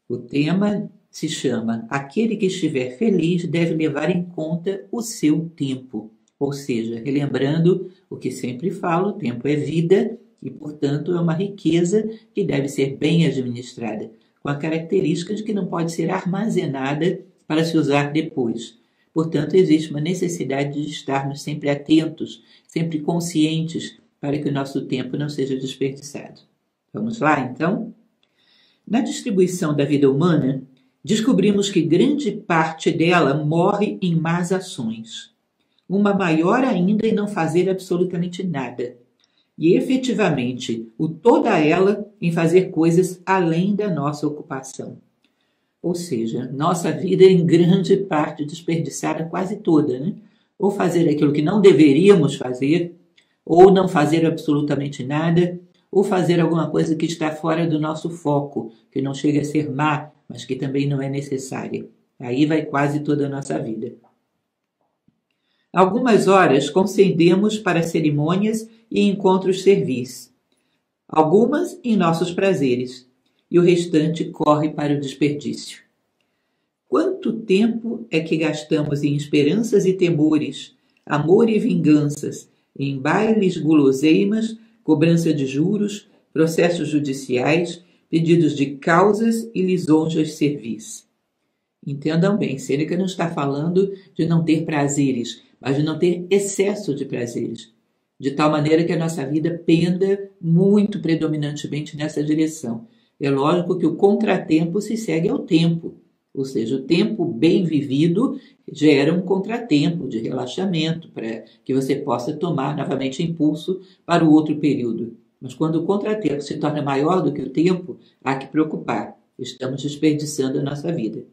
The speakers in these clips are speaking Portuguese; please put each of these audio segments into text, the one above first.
O tema se chama Aquele que estiver feliz deve levar em conta o seu tempo. Ou seja, relembrando o que sempre falo, o tempo é vida e, portanto, é uma riqueza que deve ser bem administrada, com a característica de que não pode ser armazenada para se usar depois. Portanto, existe uma necessidade de estarmos sempre atentos, sempre conscientes, para que o nosso tempo não seja desperdiçado. Vamos lá, então? Na distribuição da vida humana, descobrimos que grande parte dela morre em más ações. Uma maior ainda em não fazer absolutamente nada. E, efetivamente, toda ela em fazer coisas além da nossa ocupação. Ou seja, nossa vida é em grande parte desperdiçada, quase toda, né? Ou fazer aquilo que não deveríamos fazer, ou não fazer absolutamente nada, ou fazer alguma coisa que está fora do nosso foco, que não chega a ser má, mas que também não é necessária. Aí vai quase toda a nossa vida. Algumas horas concedemos para cerimônias e encontros servis, algumas em nossos prazeres, e o restante corre para o desperdício. Quanto tempo é que gastamos em esperanças e temores, amor e vinganças, em bailes, guloseimas, cobrança de juros, processos judiciais, pedidos de causas e lisonjas servis? Entendam bem, Sêneca não está falando de não ter prazeres, mas de não ter excesso de prazeres, de tal maneira que a nossa vida penda muito predominantemente nessa direção. É lógico que o contratempo se segue ao tempo, ou seja, o tempo bem vivido gera um contratempo de relaxamento para que você possa tomar novamente impulso para o outro período. Mas quando o contratempo se torna maior do que o tempo, há que preocupar, estamos desperdiçando a nossa vida.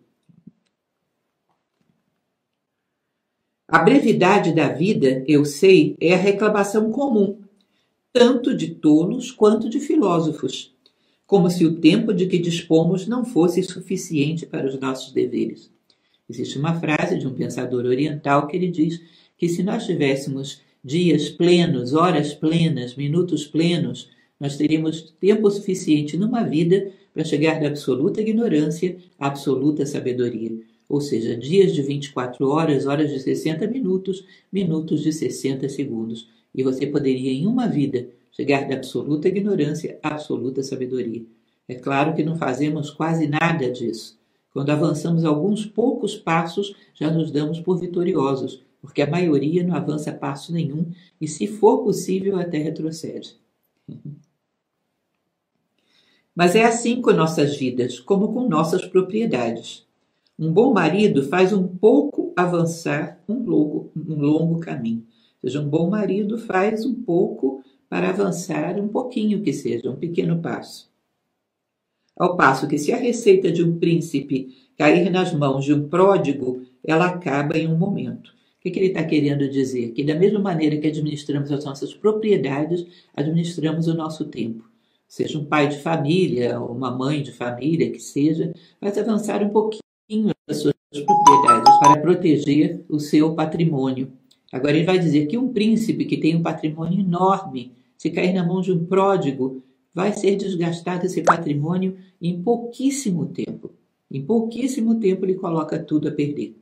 A brevidade da vida, eu sei, é a reclamação comum, tanto de tolos quanto de filósofos, como se o tempo de que dispomos não fosse suficiente para os nossos deveres. Existe uma frase de um pensador oriental que ele diz que se nós tivéssemos dias plenos, horas plenas, minutos plenos, nós teríamos tempo suficiente numa vida para chegar da absoluta ignorância à absoluta sabedoria. Ou seja, dias de 24 horas, horas de 60 minutos, minutos de 60 segundos. E você poderia, em uma vida, chegar da absoluta ignorância à absoluta sabedoria. É claro que não fazemos quase nada disso. Quando avançamos alguns poucos passos, já nos damos por vitoriosos, porque a maioria não avança passo nenhum e, se for possível, até retrocede. Mas é assim com nossas vidas, como com nossas propriedades. Um bom marido faz um pouco avançar um longo caminho. Ou seja, um bom marido faz um pouco para avançar um pouquinho que seja, um pequeno passo. Ao passo que se a receita de um príncipe cair nas mãos de um pródigo, ela acaba em um momento. O que ele está querendo dizer? Que da mesma maneira que administramos as nossas propriedades, administramos o nosso tempo. Seja um pai de família, ou uma mãe de família, que seja, vai avançar um pouquinho as suas propriedades para proteger o seu patrimônio. Agora ele vai dizer que um príncipe que tem um patrimônio enorme, se cair na mão de um pródigo, vai ser desgastado esse patrimônio em pouquíssimo tempo. Em pouquíssimo tempo ele coloca tudo a perder.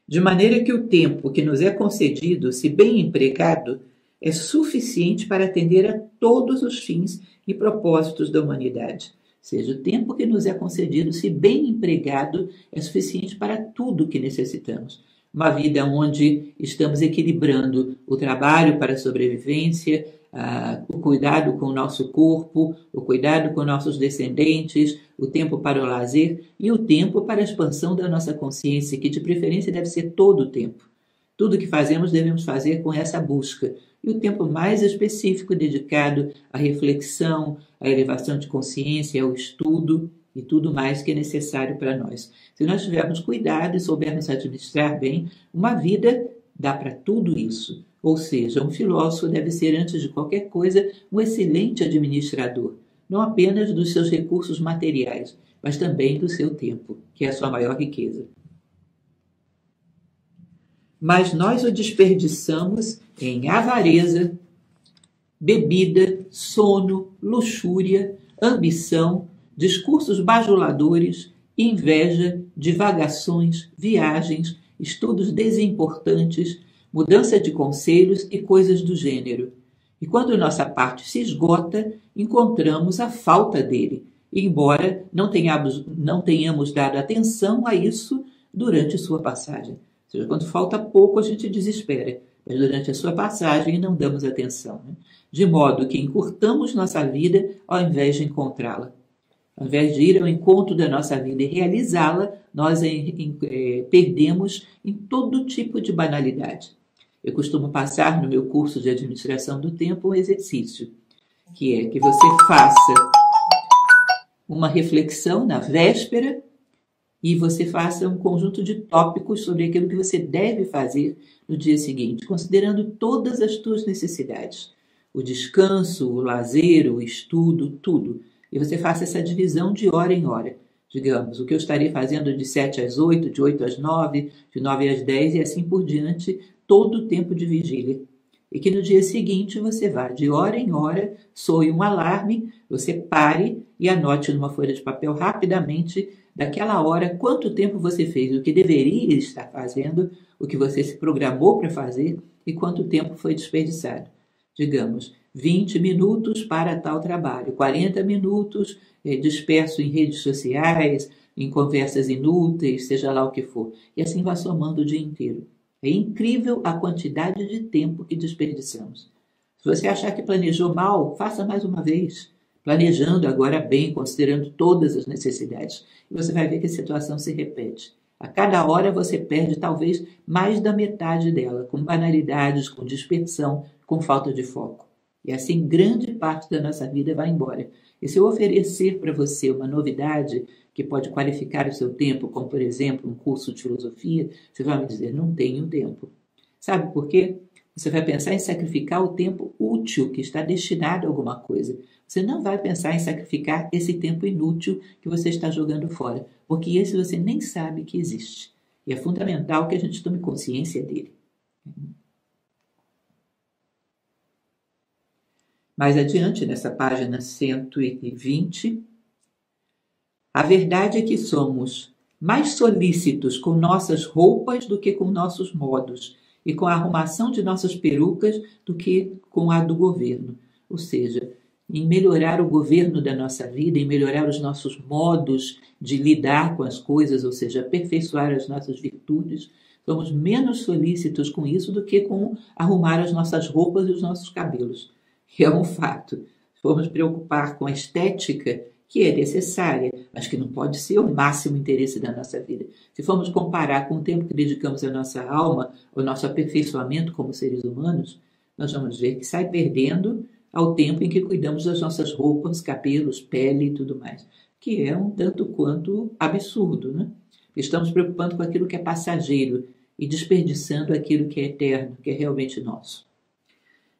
De maneira que o tempo que nos é concedido, se bem empregado, é suficiente para atender a todos os fins e propósitos da humanidade. Ou seja, o tempo que nos é concedido, se bem empregado, é suficiente para tudo o que necessitamos. Uma vida onde estamos equilibrando o trabalho para a sobrevivência, o cuidado com o nosso corpo, o cuidado com nossos descendentes, o tempo para o lazer e o tempo para a expansão da nossa consciência, que de preferência deve ser todo o tempo. Tudo que fazemos devemos fazer com essa busca. E o tempo mais específico dedicado à reflexão, à elevação de consciência, ao estudo e tudo mais que é necessário para nós. Se nós tivermos cuidado e soubermos administrar bem, uma vida dá para tudo isso. Ou seja, um filósofo deve ser, antes de qualquer coisa, um excelente administrador, não apenas dos seus recursos materiais, mas também do seu tempo, que é a sua maior riqueza. Mas nós o desperdiçamos em avareza, bebida, sono, luxúria, ambição, discursos bajuladores, inveja, divagações, viagens, estudos desimportantes, mudança de conselhos e coisas do gênero. E quando nossa parte se esgota, encontramos a falta dele, embora não tenhamos dado atenção a isso durante sua passagem. Ou seja, quando falta pouco, a gente desespera, mas durante a sua passagem não damos atenção, né? De modo que encurtamos nossa vida ao invés de encontrá-la. Ao invés de ir ao encontro da nossa vida e realizá-la, nós perdemos em todo tipo de banalidade. Eu costumo passar no meu curso de administração do tempo um exercício, que é que você faça uma reflexão na véspera e você faça um conjunto de tópicos sobre aquilo que você deve fazer no dia seguinte, considerando todas as suas necessidades. O descanso, o lazer, o estudo, tudo. E você faça essa divisão de hora em hora. Digamos, o que eu estarei fazendo de 7 às 8, de 8 às 9, de 9 às 10 e assim por diante, todo o tempo de vigília. E que no dia seguinte você vá de hora em hora, soe um alarme, você pare e anote numa folha de papel rapidamente, daquela hora, quanto tempo você fez o que deveria estar fazendo, o que você se programou para fazer e quanto tempo foi desperdiçado. Digamos, 20 minutos para tal trabalho, 40 minutos disperso em redes sociais, em conversas inúteis, seja lá o que for. E assim vai somando o dia inteiro. É incrível a quantidade de tempo que desperdiçamos. Se você achar que planejou mal, faça mais uma vez, planejando agora bem, considerando todas as necessidades. E você vai ver que a situação se repete. A cada hora você perde talvez mais da metade dela, com banalidades, com dispersão, com falta de foco. E assim grande parte da nossa vida vai embora. E se eu oferecer para você uma novidade que pode qualificar o seu tempo, como por exemplo um curso de filosofia, você vai me dizer, não tenho tempo. Sabe por quê? Você vai pensar em sacrificar o tempo útil que está destinado a alguma coisa. Você não vai pensar em sacrificar esse tempo inútil que você está jogando fora, porque esse você nem sabe que existe. E é fundamental que a gente tome consciência dele. Mais adiante, nessa página 120, a verdade é que somos mais solícitos com nossas roupas do que com nossos modos, e com a arrumação de nossas perucas do que com a do governo. Ou seja, em melhorar o governo da nossa vida, em melhorar os nossos modos de lidar com as coisas, ou seja, aperfeiçoar as nossas virtudes, somos menos solícitos com isso do que com arrumar as nossas roupas e os nossos cabelos. Que é um fato. Se formos preocupar com a estética, que é necessária, mas que não pode ser o máximo interesse da nossa vida. Se formos comparar com o tempo que dedicamos à nossa alma, ao nosso aperfeiçoamento como seres humanos, nós vamos ver que sai perdendo ao tempo em que cuidamos das nossas roupas, cabelos, pele e tudo mais, que é um tanto quanto absurdo, né? Estamos preocupando com aquilo que é passageiro e desperdiçando aquilo que é eterno, que é realmente nosso.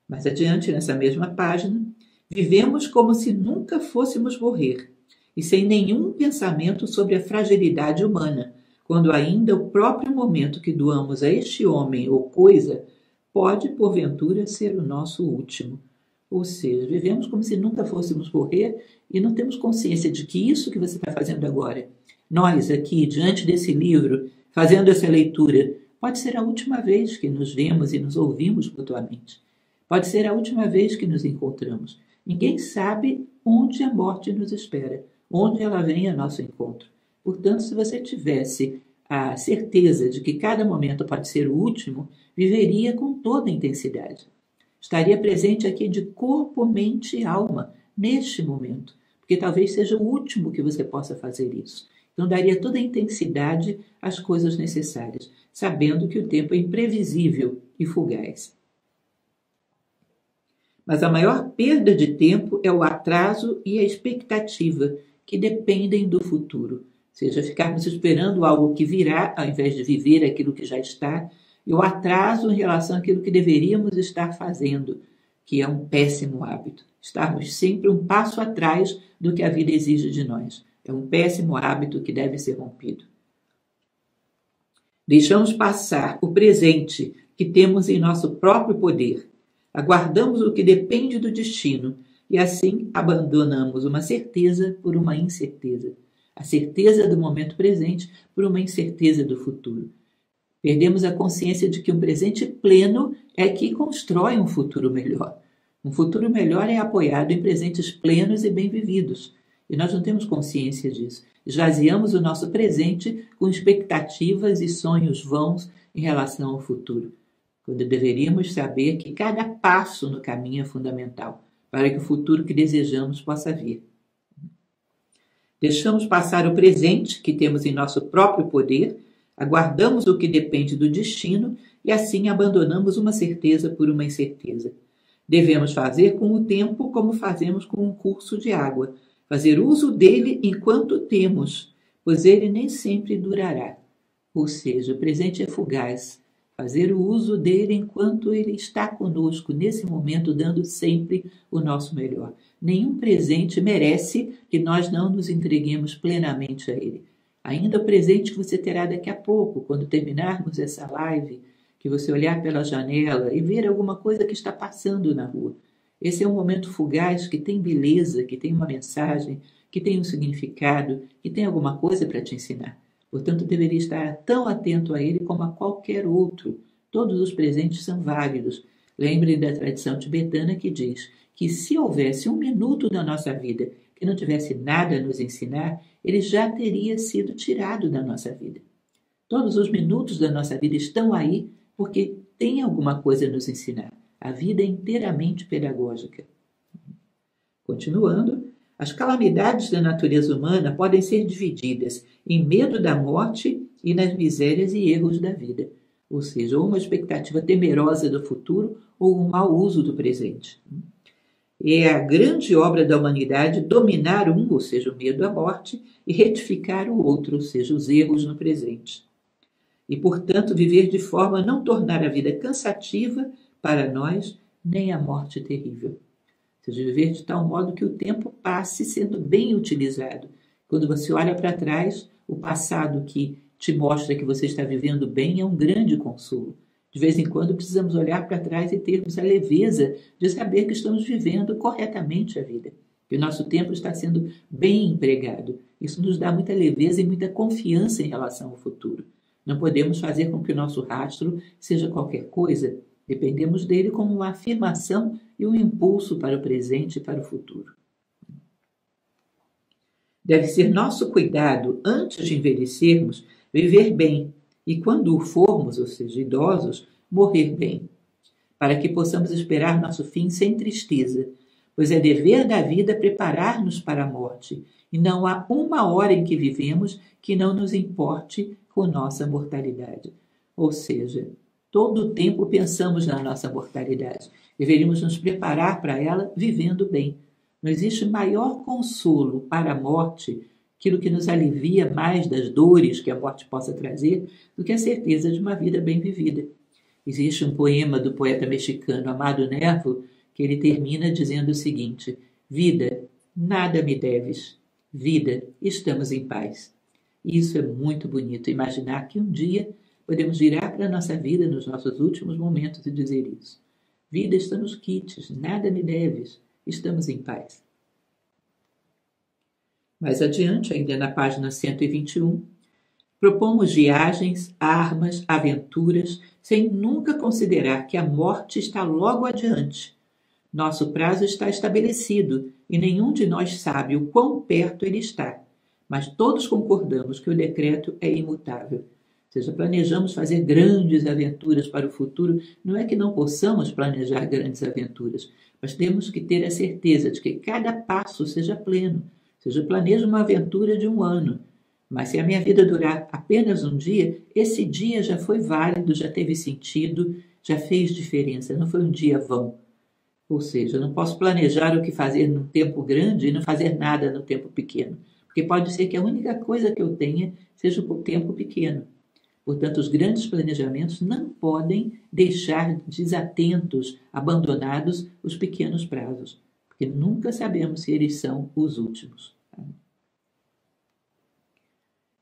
Mais adiante, nessa mesma página, vivemos como se nunca fôssemos morrer, e sem nenhum pensamento sobre a fragilidade humana, quando ainda o próprio momento que doamos a este homem ou coisa pode, porventura, ser o nosso último. Ou seja, vivemos como se nunca fôssemos morrer e não temos consciência de que isso que você está fazendo agora, nós aqui, diante desse livro, fazendo essa leitura, pode ser a última vez que nos vemos e nos ouvimos mutuamente. Pode ser a última vez que nos encontramos. Ninguém sabe onde a morte nos espera, onde ela vem a nosso encontro. Portanto, se você tivesse a certeza de que cada momento pode ser o último, viveria com toda a intensidade. Estaria presente aqui de corpo, mente e alma, neste momento, porque talvez seja o último que você possa fazer isso. Então, daria toda a intensidade às coisas necessárias, sabendo que o tempo é imprevisível e fugaz. Mas a maior perda de tempo é o atraso e a expectativa, que dependem do futuro. Ou seja, ficarmos esperando algo que virá, ao invés de viver aquilo que já está, e o atraso em relação àquilo que deveríamos estar fazendo, que é um péssimo hábito. Estarmos sempre um passo atrás do que a vida exige de nós. É um péssimo hábito que deve ser rompido. Deixamos passar o presente que temos em nosso próprio poder. Aguardamos o que depende do destino, e assim abandonamos uma certeza por uma incerteza. A certeza do momento presente por uma incerteza do futuro. Perdemos a consciência de que um presente pleno é que constrói um futuro melhor. Um futuro melhor é apoiado em presentes plenos e bem vividos. E nós não temos consciência disso. Esvaziamos o nosso presente com expectativas e sonhos vãos em relação ao futuro, quando deveríamos saber que cada passo no caminho é fundamental para que o futuro que desejamos possa vir. Deixamos passar o presente que temos em nosso próprio poder, aguardamos o que depende do destino e assim abandonamos uma certeza por uma incerteza. Devemos fazer com o tempo como fazemos com um curso de água, fazer uso dele enquanto temos, pois ele nem sempre durará. Ou seja, o presente é fugaz. Fazer o uso dele enquanto ele está conosco, nesse momento, dando sempre o nosso melhor. Nenhum presente merece que nós não nos entreguemos plenamente a ele. Ainda o presente que você terá daqui a pouco, quando terminarmos essa live, que você olhar pela janela e ver alguma coisa que está passando na rua. Esse é um momento fugaz que tem beleza, que tem uma mensagem, que tem um significado, que tem alguma coisa para te ensinar. Portanto, deveria estar tão atento a ele como a qualquer outro. Todos os presentes são válidos. Lembre da tradição tibetana que diz que se houvesse um minuto na nossa vida que não tivesse nada a nos ensinar, ele já teria sido tirado da nossa vida. Todos os minutos da nossa vida estão aí porque tem alguma coisa a nos ensinar. A vida é inteiramente pedagógica. Continuando, as calamidades da natureza humana podem ser divididas em medo da morte e nas misérias e erros da vida, ou seja, ou uma expectativa temerosa do futuro ou um mau uso do presente. É a grande obra da humanidade dominar um, ou seja, o medo à morte, e retificar o outro, ou seja, os erros no presente. E, portanto, viver de forma a não tornar a vida cansativa para nós, nem a morte terrível. Ou seja, viver de tal modo que o tempo passe sendo bem utilizado. Quando você olha para trás, o passado que te mostra que você está vivendo bem é um grande consolo. De vez em quando precisamos olhar para trás e termos a leveza de saber que estamos vivendo corretamente a vida, que o nosso tempo está sendo bem empregado. Isso nos dá muita leveza e muita confiança em relação ao futuro. Não podemos fazer com que o nosso rastro seja qualquer coisa. Dependemos dele como uma afirmação e um impulso para o presente e para o futuro. Deve ser nosso cuidado, antes de envelhecermos, viver bem e, quando o formos, ou seja, idosos, morrer bem, para que possamos esperar nosso fim sem tristeza, pois é dever da vida preparar-nos para a morte, e não há uma hora em que vivemos que não nos importe com nossa mortalidade. Ou seja, todo o tempo pensamos na nossa mortalidade. Deveríamos nos preparar para ela vivendo bem. Não existe maior consolo para a morte, aquilo que nos alivia mais das dores que a morte possa trazer, do que a certeza de uma vida bem vivida. Existe um poema do poeta mexicano Amado Nervo, que ele termina dizendo o seguinte: vida, nada me deves. Vida, estamos em paz. E isso é muito bonito, imaginar que um dia podemos virar para a nossa vida nos nossos últimos momentos e dizer isso. Vida, estamos quites, nada me deves, estamos em paz. Mais adiante, ainda na página 121, propomos viagens, armas, aventuras, sem nunca considerar que a morte está logo adiante. Nosso prazo está estabelecido e nenhum de nós sabe o quão perto ele está, mas todos concordamos que o decreto é imutável. Ou seja, planejamos fazer grandes aventuras para o futuro. Não é que não possamos planejar grandes aventuras, mas temos que ter a certeza de que cada passo seja pleno. Ou seja, eu planejo uma aventura de 1 ano, mas se a minha vida durar apenas um dia, esse dia já foi válido, já teve sentido, já fez diferença, não foi um dia vão. Ou seja, eu não posso planejar o que fazer num tempo grande e não fazer nada no tempo pequeno, porque pode ser que a única coisa que eu tenha seja o tempo pequeno. Portanto, os grandes planejamentos não podem deixar desatentos, abandonados os pequenos prazos, porque nunca sabemos se eles são os últimos.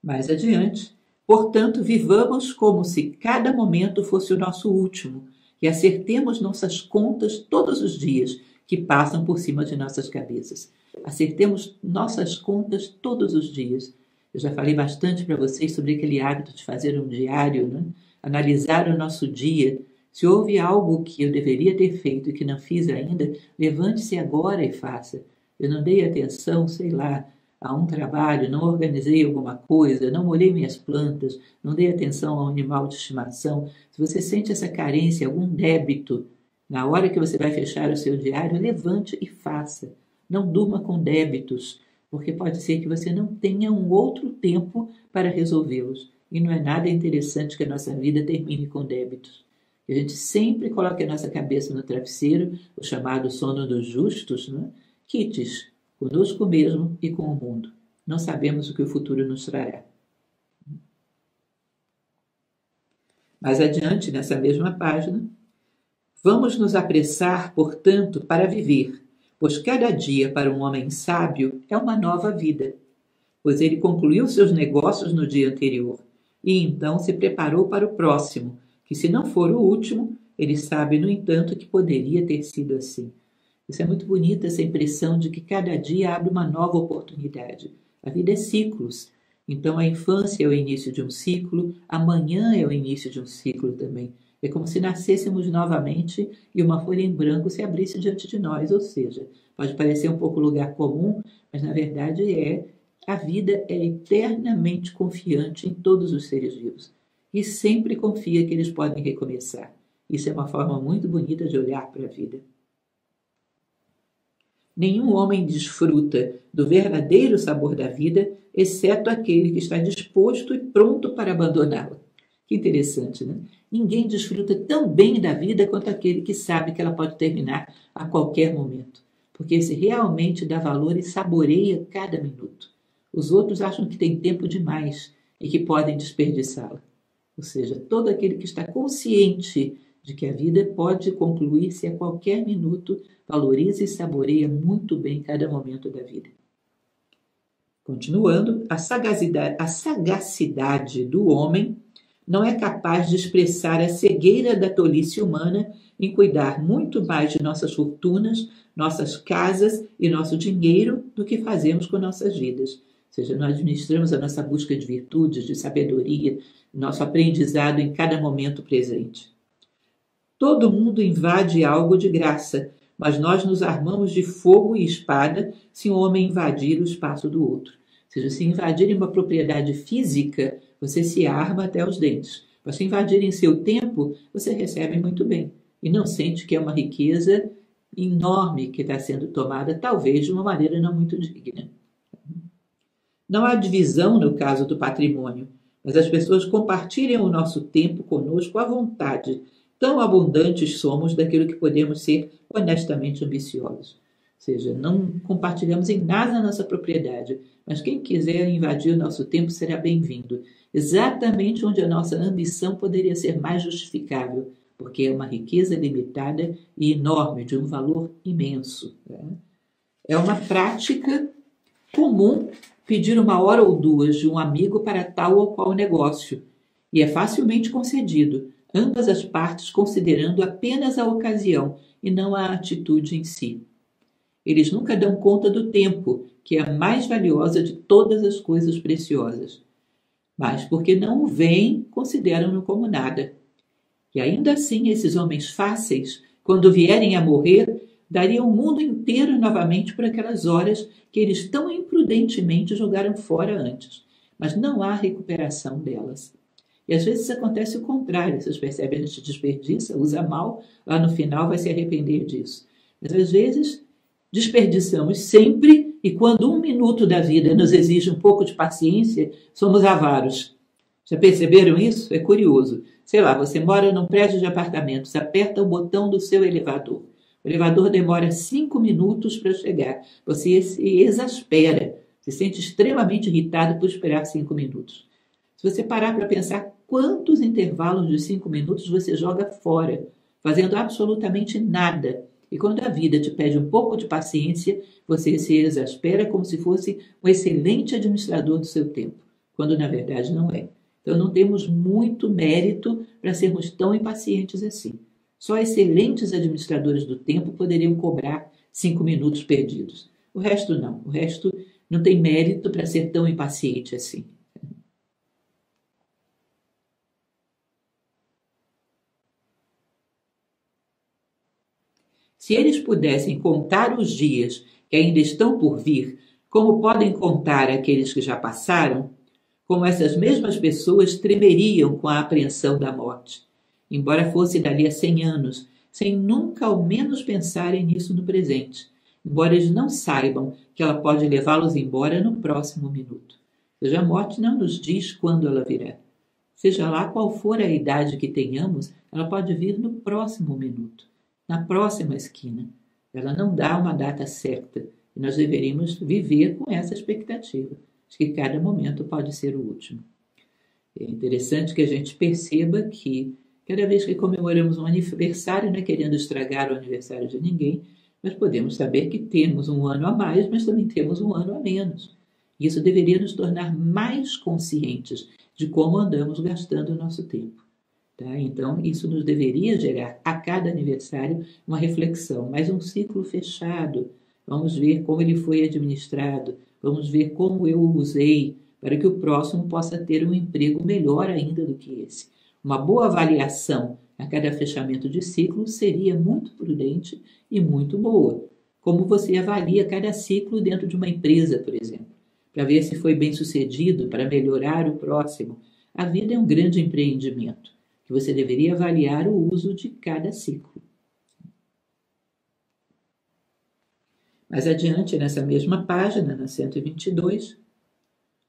Mais adiante, portanto, vivamos como se cada momento fosse o nosso último, e acertemos nossas contas todos os dias, que passam por cima de nossas cabeças. Acertemos nossas contas todos os dias. Eu já falei bastante para vocês sobre aquele hábito de fazer um diário, né? Analisar o nosso dia. Se houve algo que eu deveria ter feito e que não fiz ainda, levante-se agora e faça. Eu não dei atenção, sei lá, a um trabalho, não organizei alguma coisa, não molhei minhas plantas, não dei atenção ao animal de estimação. Se você sente essa carência, algum débito, na hora que você vai fechar o seu diário, levante e faça. Não durma com débitos, porque pode ser que você não tenha um outro tempo para resolvê-los. E não é nada interessante que a nossa vida termine com débitos. Que a gente sempre coloque a nossa cabeça no travesseiro, o chamado sono dos justos, né? Quites, conosco mesmo e com o mundo. Não sabemos o que o futuro nos trará. Mais adiante, nessa mesma página, vamos nos apressar, portanto, para viver, pois cada dia para um homem sábio é uma nova vida, pois ele concluiu seus negócios no dia anterior e então se preparou para o próximo, que se não for o último, ele sabe, no entanto, que poderia ter sido assim. Isso é muito bonito, essa impressão de que cada dia abre uma nova oportunidade. A vida é ciclos. Então, a infância é o início de um ciclo, amanhã é o início de um ciclo também. É como se nascêssemos novamente e uma folha em branco se abrisse diante de nós. Ou seja, pode parecer um pouco lugar comum, mas na verdade a vida é eternamente confiante em todos os seres vivos. E sempre confia que eles podem recomeçar. Isso é uma forma muito bonita de olhar para a vida. Nenhum homem desfruta do verdadeiro sabor da vida, exceto aquele que está disposto e pronto para abandoná-la. Que interessante, né? Ninguém desfruta tão bem da vida quanto aquele que sabe que ela pode terminar a qualquer momento, porque esse realmente dá valor e saboreia cada minuto. Os outros acham que tem tempo demais e que podem desperdiçá-la. Ou seja, todo aquele que está consciente de que a vida pode concluir-se a qualquer minuto, valoriza e saboreia muito bem cada momento da vida. Continuando, a sagacidade do homem não é capaz de expressar a cegueira da tolice humana em cuidar muito mais de nossas fortunas, nossas casas e nosso dinheiro do que fazemos com nossas vidas. Ou seja, nós administramos a nossa busca de virtudes, de sabedoria, nosso aprendizado em cada momento presente. Todo mundo invade algo de graça, mas nós nos armamos de fogo e espada se um homem invadir o espaço do outro. Ou seja, se invadirem uma propriedade física, você se arma até os dentes. Mas se invadirem seu tempo, você recebe muito bem. E não sente que é uma riqueza enorme que está sendo tomada, talvez de uma maneira não muito digna. Não há divisão no caso do patrimônio, mas as pessoas compartilham o nosso tempo conosco à vontade. Tão abundantes somos daquilo que podemos ser honestamente ambiciosos. Ou seja, não compartilhamos em nada a nossa propriedade, mas quem quiser invadir o nosso tempo será bem-vindo, exatamente onde a nossa ambição poderia ser mais justificável, porque é uma riqueza limitada e enorme, de um valor imenso. É uma prática comum pedir 1 hora ou 2 de um amigo para tal ou qual negócio, e é facilmente concedido, ambas as partes considerando apenas a ocasião e não a atitude em si. Eles nunca dão conta do tempo, que é a mais valiosa de todas as coisas preciosas. Mas, porque não o veem, consideram-no como nada. E ainda assim, esses homens fáceis, quando vierem a morrer, dariam o mundo inteiro novamente por aquelas horas que eles tão imprudentemente jogaram fora antes. Mas não há recuperação delas. E às vezes acontece o contrário, vocês percebem, a gente desperdiça, usa mal, lá no final vai se arrepender disso. Mas às vezes desperdiçamos sempre e quando 1 minuto da vida nos exige um pouco de paciência, somos avaros. Já perceberam isso? É curioso. Sei lá, você mora num prédio de apartamentos, aperta o botão do seu elevador. O elevador demora 5 minutos para chegar. Você se exaspera, se sente extremamente irritado por esperar 5 minutos. Se você parar para pensar quantos intervalos de 5 minutos você joga fora, fazendo absolutamente nada. E quando a vida te pede um pouco de paciência, você se exaspera como se fosse um excelente administrador do seu tempo, quando na verdade não é. Então não temos muito mérito para sermos tão impacientes assim. Só excelentes administradores do tempo poderiam cobrar 5 minutos perdidos. O resto não. O resto não tem mérito para ser tão impaciente assim. Se eles pudessem contar os dias que ainda estão por vir, como podem contar aqueles que já passaram, como essas mesmas pessoas tremeriam com a apreensão da morte, embora fosse dali a 100 anos, sem nunca ao menos pensarem nisso no presente, embora eles não saibam que ela pode levá-los embora no próximo minuto. Ou seja, a morte não nos diz quando ela virá. Seja lá qual for a idade que tenhamos, ela pode vir no próximo minuto, na próxima esquina. Ela não dá uma data certa e nós deveríamos viver com essa expectativa de que cada momento pode ser o último. É interessante que a gente perceba que cada vez que comemoramos um aniversário, não é querendo estragar o aniversário de ninguém, mas podemos saber que temos um ano a mais, mas também temos um ano a menos. Isso deveria nos tornar mais conscientes de como andamos gastando o nosso tempo. Tá? Então, isso nos deveria gerar a cada aniversário uma reflexão, mas um ciclo fechado. Vamos ver como ele foi administrado, vamos ver como eu o usei, para que o próximo possa ter um emprego melhor ainda do que esse. Uma boa avaliação a cada fechamento de ciclo seria muito prudente e muito boa. Como você avalia cada ciclo dentro de uma empresa, por exemplo, para ver se foi bem sucedido, para melhorar o próximo. A vida é um grande empreendimento, que você deveria avaliar o uso de cada ciclo. Mais adiante, nessa mesma página, na 122,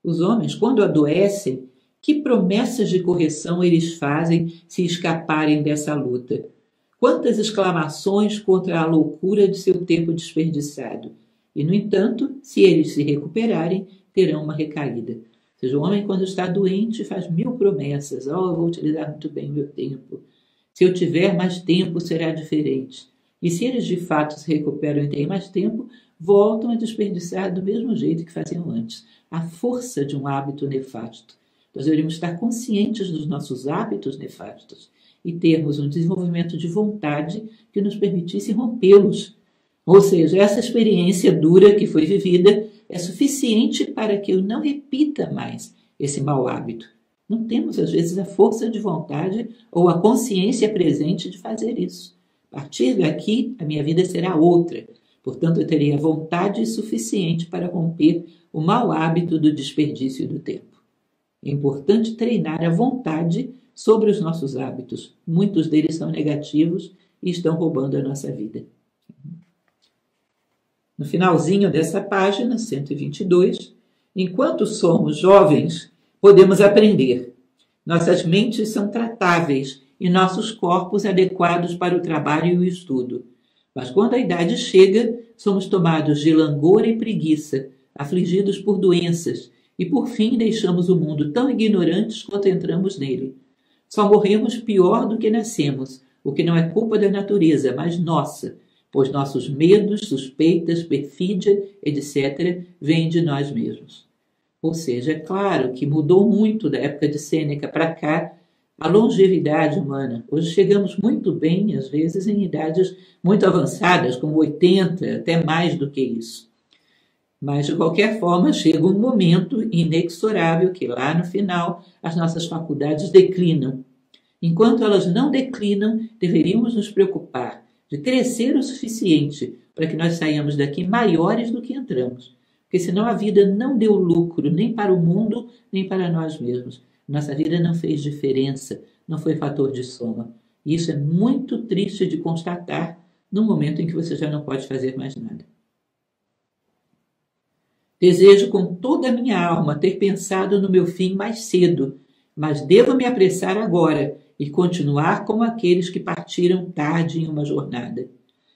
os homens, quando adoecem, que promessas de correção eles fazem se escaparem dessa luta? Quantas exclamações contra a loucura de seu tempo desperdiçado? E, no entanto, se eles se recuperarem, terão uma recaída. Ou seja, o homem, quando está doente, faz 1000 promessas. Eu vou utilizar muito bem o meu tempo. Se eu tiver mais tempo, será diferente. E se eles, de fato, se recuperam e têm mais tempo, voltam a desperdiçar do mesmo jeito que faziam antes. A força de um hábito nefasto. Nós deveríamos estar conscientes dos nossos hábitos nefastos e termos um desenvolvimento de vontade que nos permitisse rompê-los. Ou seja, essa experiência dura que foi vivida é suficiente para que eu não repita mais esse mau hábito. Não temos, às vezes, a força de vontade ou a consciência presente de fazer isso. A partir daqui, a minha vida será outra. Portanto, eu teria vontade suficiente para romper o mau hábito do desperdício do tempo. É importante treinar a vontade sobre os nossos hábitos. Muitos deles são negativos e estão roubando a nossa vida. No finalzinho dessa página, 122, enquanto somos jovens, podemos aprender. Nossas mentes são tratáveis e nossos corpos adequados para o trabalho e o estudo. Mas quando a idade chega, somos tomados de langor e preguiça, afligidos por doenças, e por fim deixamos o mundo tão ignorantes quanto entramos nele. Só morremos pior do que nascemos, o que não é culpa da natureza, mas nossa, pois nossos medos, suspeitas, perfídia, etc., vêm de nós mesmos. Ou seja, é claro que mudou muito da época de Sêneca para cá a longevidade humana. Hoje chegamos muito bem, às vezes, em idades muito avançadas, como 80, até mais do que isso. Mas, de qualquer forma, chega um momento inexorável que lá no final as nossas faculdades declinam. Enquanto elas não declinam, deveríamos nos preocupar de crescer o suficiente para que nós saiamos daqui maiores do que entramos. Porque senão a vida não deu lucro nem para o mundo, nem para nós mesmos. Nossa vida não fez diferença, não foi fator de soma. E isso é muito triste de constatar no momento em que você já não pode fazer mais nada. Desejo com toda a minha alma ter pensado no meu fim mais cedo, mas devo me apressar agora e continuar como aqueles que partiram tarde em uma jornada.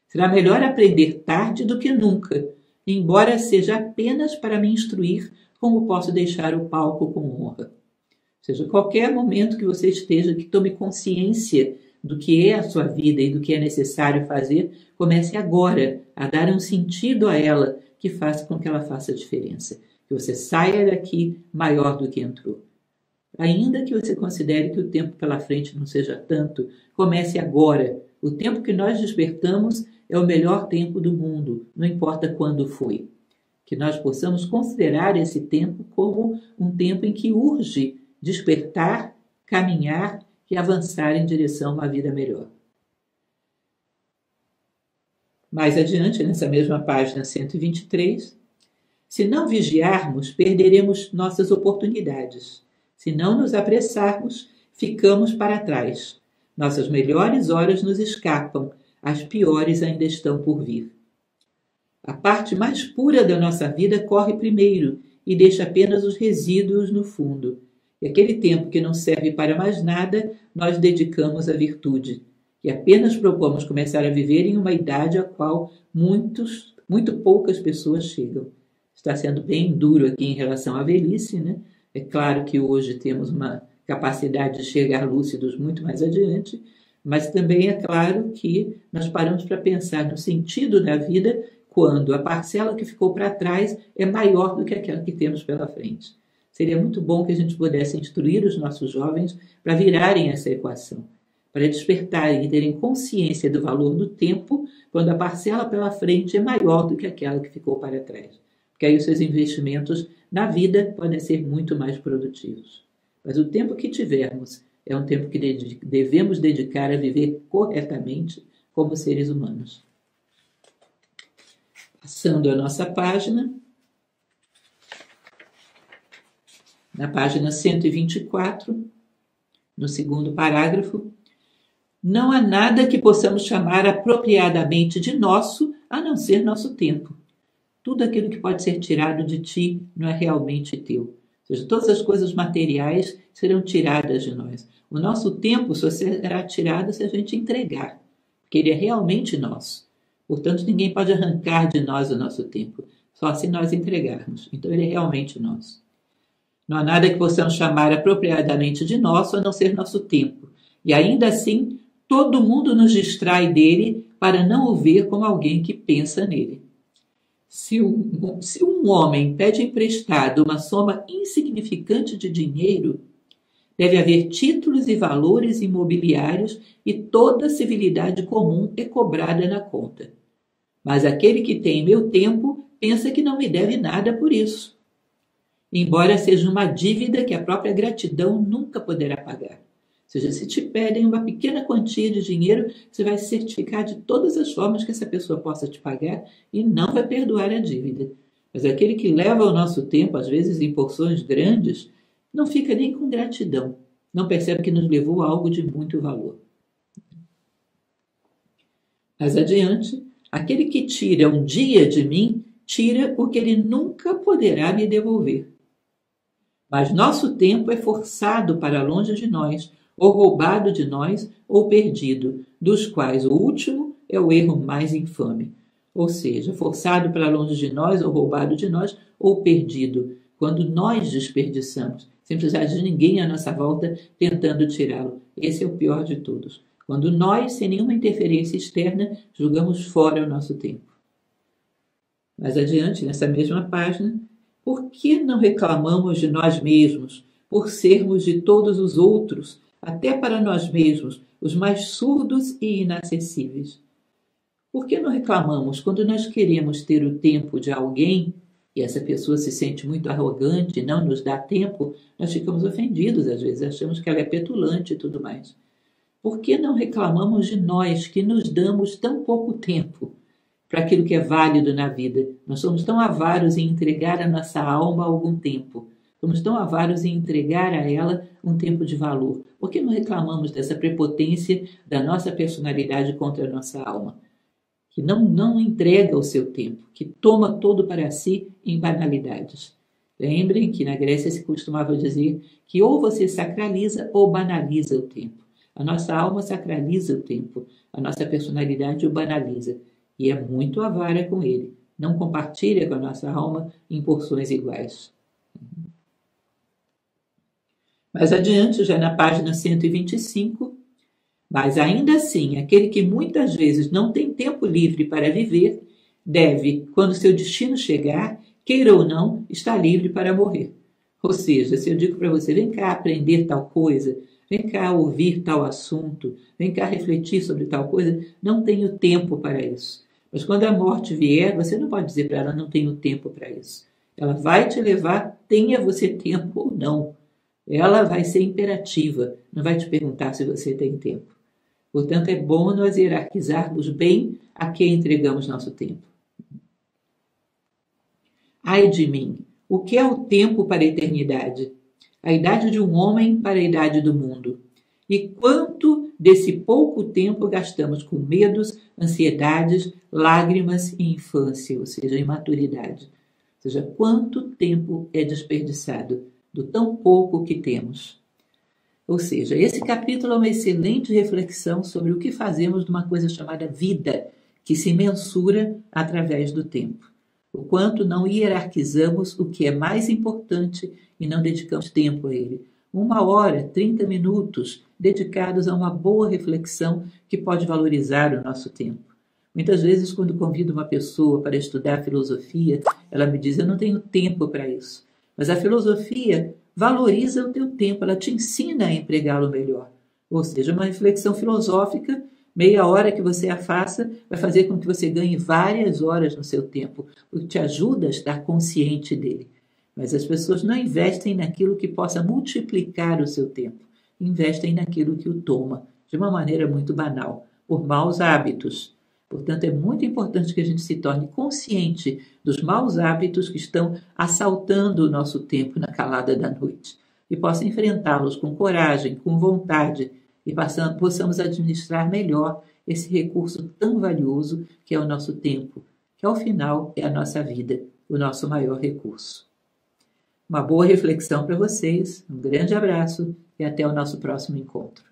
Será melhor aprender tarde do que nunca, embora seja apenas para me instruir como posso deixar o palco com honra. Ou seja, qualquer momento que você esteja, que tome consciência do que é a sua vida e do que é necessário fazer, comece agora a dar um sentido a ela que faça com que ela faça diferença. Que você saia daqui maior do que entrou. Ainda que você considere que o tempo pela frente não seja tanto, comece agora. O tempo que nós despertamos é o melhor tempo do mundo, não importa quando foi. Que nós possamos considerar esse tempo como um tempo em que urge despertar, caminhar e avançar em direção a uma vida melhor. Mais adiante, nessa mesma página 123, se não vigiarmos, perderemos nossas oportunidades. Se não nos apressarmos, ficamos para trás. Nossas melhores horas nos escapam, as piores ainda estão por vir. A parte mais pura da nossa vida corre primeiro e deixa apenas os resíduos no fundo. E aquele tempo que não serve para mais nada, nós dedicamos à virtude. E apenas propomos começar a viver em uma idade a qual muito poucas pessoas chegam. Está sendo bem duro aqui em relação à velhice, né? É claro que hoje temos uma capacidade de chegar lúcidos muito mais adiante, mas também é claro que nós paramos para pensar no sentido da vida quando a parcela que ficou para trás é maior do que aquela que temos pela frente. Seria muito bom que a gente pudesse instruir os nossos jovens para virarem essa equação, para despertarem e terem consciência do valor do tempo quando a parcela pela frente é maior do que aquela que ficou para trás. Porque aí os seus investimentos na vida podem ser muito mais produtivos. Mas o tempo que tivermos é um tempo que devemos dedicar a viver corretamente como seres humanos. Passando a nossa página, na página 124, no segundo parágrafo, não há nada que possamos chamar apropriadamente de nosso, a não ser nosso tempo. Tudo aquilo que pode ser tirado de ti não é realmente teu. Ou seja, todas as coisas materiais serão tiradas de nós. O nosso tempo só será tirado se a gente entregar, porque ele é realmente nosso. Portanto, ninguém pode arrancar de nós o nosso tempo, só se nós entregarmos. Então, ele é realmente nosso. Não há nada que possamos chamar apropriadamente de nosso, a não ser nosso tempo. E ainda assim, todo mundo nos distrai dele para não o ver como alguém que pensa nele. Se um homem pede emprestado uma soma insignificante de dinheiro, deve haver títulos e valores imobiliários e toda a civilidade comum é cobrada na conta. Mas aquele que tem meu tempo pensa que não me deve nada por isso, embora seja uma dívida que a própria gratidão nunca poderá pagar. Ou seja, se te pedem uma pequena quantia de dinheiro, você vai se certificar de todas as formas que essa pessoa possa te pagar e não vai perdoar a dívida. Mas aquele que leva o nosso tempo, às vezes em porções grandes, não fica nem com gratidão, não percebe que nos levou a algo de muito valor. Mais adiante, aquele que tira um dia de mim, tira o que ele nunca poderá me devolver. Mas nosso tempo é forçado para longe de nós, ou roubado de nós, ou perdido, dos quais o último é o erro mais infame. Ou seja, forçado para longe de nós, ou roubado de nós, ou perdido, quando nós desperdiçamos, sem precisar de ninguém à nossa volta tentando tirá-lo. Esse é o pior de todos. Quando nós, sem nenhuma interferência externa, jogamos fora o nosso tempo. Mais adiante, nessa mesma página, por que não reclamamos de nós mesmos, por sermos de todos os outros, até para nós mesmos, os mais surdos e inacessíveis? Por que não reclamamos quando nós queremos ter o tempo de alguém e essa pessoa se sente muito arrogante e não nos dá tempo? Nós ficamos ofendidos às vezes, achamos que ela é petulante e tudo mais. Por que não reclamamos de nós que nos damos tão pouco tempo para aquilo que é válido na vida? Nós somos tão avaros em entregar a nossa alma algum tempo. Somos tão avaros em entregar a ela um tempo de valor. Por que não reclamamos dessa prepotência da nossa personalidade contra a nossa alma? Que não entrega o seu tempo, que toma todo para si em banalidades. Lembrem que na Grécia se costumava dizer que ou você sacraliza ou banaliza o tempo. A nossa alma sacraliza o tempo, a nossa personalidade o banaliza. E é muito avara com ele. Não compartilha com a nossa alma em porções iguais. Mais adiante, já na página 125, mas ainda assim, aquele que muitas vezes não tem tempo livre para viver, deve, quando seu destino chegar, queira ou não, estar livre para morrer. Ou seja, se eu digo para você, vem cá aprender tal coisa, vem cá ouvir tal assunto, vem cá refletir sobre tal coisa. Não tenho tempo para isso. Mas quando a morte vier, você não pode dizer para ela, não tenho tempo para isso. Ela vai te levar, tenha você tempo ou não. Ela vai ser imperativa, não vai te perguntar se você tem tempo. Portanto, é bom nós hierarquizarmos bem a quem entregamos nosso tempo. Ai de mim, o que é o tempo para a eternidade? A idade de um homem para a idade do mundo. E quanto desse pouco tempo gastamos com medos, ansiedades, lágrimas e infância, ou seja, imaturidade. Ou seja, quanto tempo é desperdiçado do tão pouco que temos. Ou seja, esse capítulo é uma excelente reflexão sobre o que fazemos de uma coisa chamada vida, que se mensura através do tempo. O quanto não hierarquizamos o que é mais importante e não dedicamos tempo a ele. 1 hora, 30 minutos dedicados a uma boa reflexão que pode valorizar o nosso tempo. Muitas vezes, quando convido uma pessoa para estudar filosofia, ela me diz, eu não tenho tempo para isso. Mas a filosofia valoriza o teu tempo, ela te ensina a empregá-lo melhor. Ou seja, uma reflexão filosófica, meia hora que você a faça, vai fazer com que você ganhe várias horas no seu tempo, o que te ajuda a estar consciente dele. Mas as pessoas não investem naquilo que possa multiplicar o seu tempo, investem naquilo que o toma, de uma maneira muito banal, por maus hábitos. Portanto, é muito importante que a gente se torne consciente dos maus hábitos que estão assaltando o nosso tempo na calada da noite e possa enfrentá-los com coragem, com vontade e possamos administrar melhor esse recurso tão valioso que é o nosso tempo, que ao final é a nossa vida, o nosso maior recurso. Uma boa reflexão para vocês, um grande abraço e até o nosso próximo encontro.